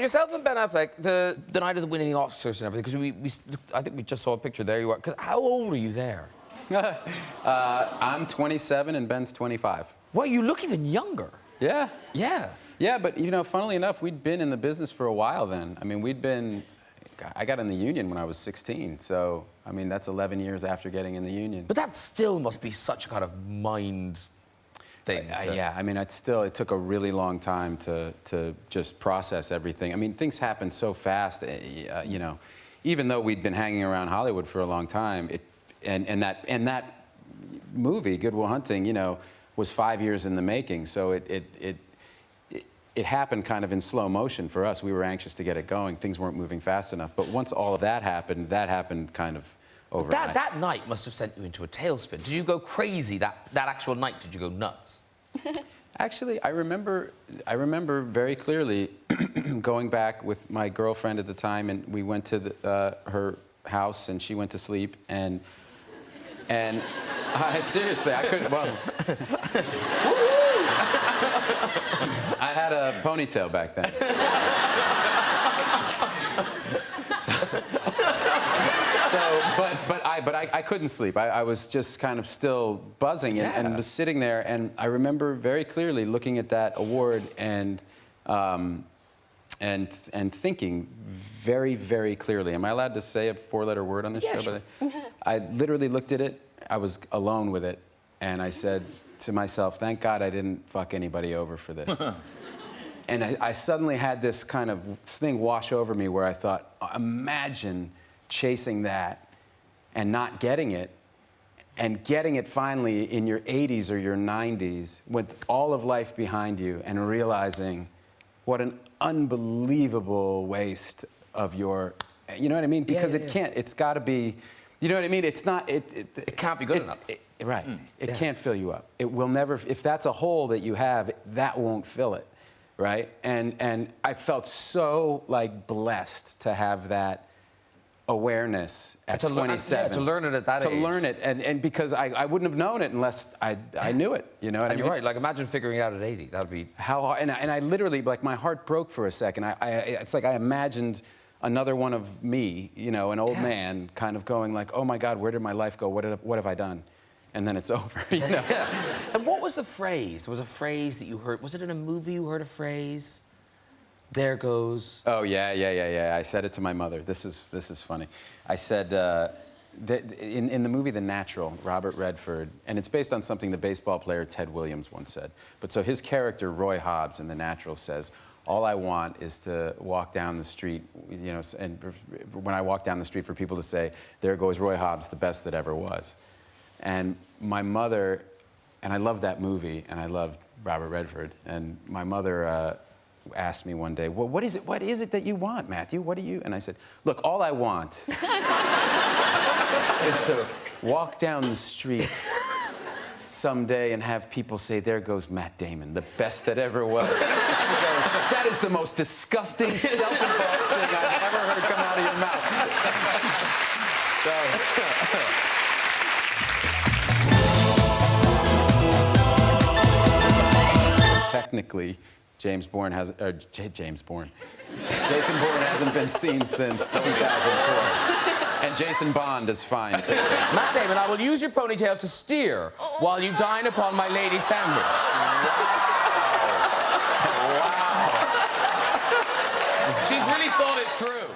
Yourself and Ben Affleck, the night of the winning Oscars and everything, because I think we just saw a picture. There you are. 'Cause how old are you there? I'm 27 and Ben's 25. Well, you look even younger. Yeah. Yeah. Yeah, but, you know, funnily enough, we'd been in the business for a while then. I mean, I got in the union when I was 16, so, I mean, that's 11 years after getting in the union. But that still must be such a kind of mind thing. Yeah, I mean, it took a really long time to just process everything. I mean, things happen so fast, you know, even though we'd been hanging around Hollywood for a long time, and that movie, Good Will Hunting, you know, was 5 years in the making, so it happened kind of in slow motion for us. We were anxious to get it going. Things weren't moving fast enough. But once all of that happened kind of overnight. That night must have sent you into a tailspin. Did you go crazy that actual night? Did you go nuts? Actually, I remember very clearly going back with my girlfriend at the time, and we went to her house, and she went to sleep, and seriously, I couldn't. Well, I had a ponytail back then. But I couldn't sleep. I was just kind of still buzzing and was sitting there, and I remember very clearly looking at that award and thinking very, very clearly. Am I allowed to say a four-letter word on this show? Sure. I literally looked at it. I was alone with it, and I said to myself, "Thank God I didn't fuck anybody over for this." And I suddenly had this kind of thing wash over me where I thought, imagine chasing that and not getting it, and getting it finally in your 80s or your 90s with all of life behind you, and realizing what an unbelievable waste of your, you know what I mean? Because it can't, it's got to be, you know what I mean? It's not, it can't be good enough. Right. It can't fill you up. It will never, if that's a hole that you have, that won't fill it, right? And I felt so, like, blessed to have that awareness at 27. To learn it at that age. To learn it, and because I wouldn't have known it unless I knew it, you know what I mean? You're right, like, imagine figuring it out at 80, that would be... How hard, and I literally, like, my heart broke for a second. It's like I imagined another one of me, you know, an old man, kind of going like, oh my God, where did my life go? What have I done? And then it's over, you know? And what was the phrase? There was a phrase that you heard, was it in a movie you heard a phrase? There goes... Oh, yeah. I said it to my mother. This is funny. I said, in the movie The Natural, Robert Redford, and it's based on something the baseball player Ted Williams once said. But so his character, Roy Hobbs, in The Natural says, all I want is to walk down the street, you know, and when I walk down the street for people to say, there goes Roy Hobbs, the best that ever was. And my mother, and I loved that movie, and I loved Robert Redford, and my mother asked me one day, well, what is it that you want, Matthew? What do you... And I said, look, all I want is to walk down the street someday and have people say, there goes Matt Damon, the best that ever was. And she goes, that is the most disgusting, self-involved thing I've ever heard come out of your mouth. So technically, Jason Bourne hasn't been seen since 2004. And Jason Bond is fine, too. Matt Damon, I will use your ponytail to steer while you dine upon my lady sandwich. Wow. She's really thought it through.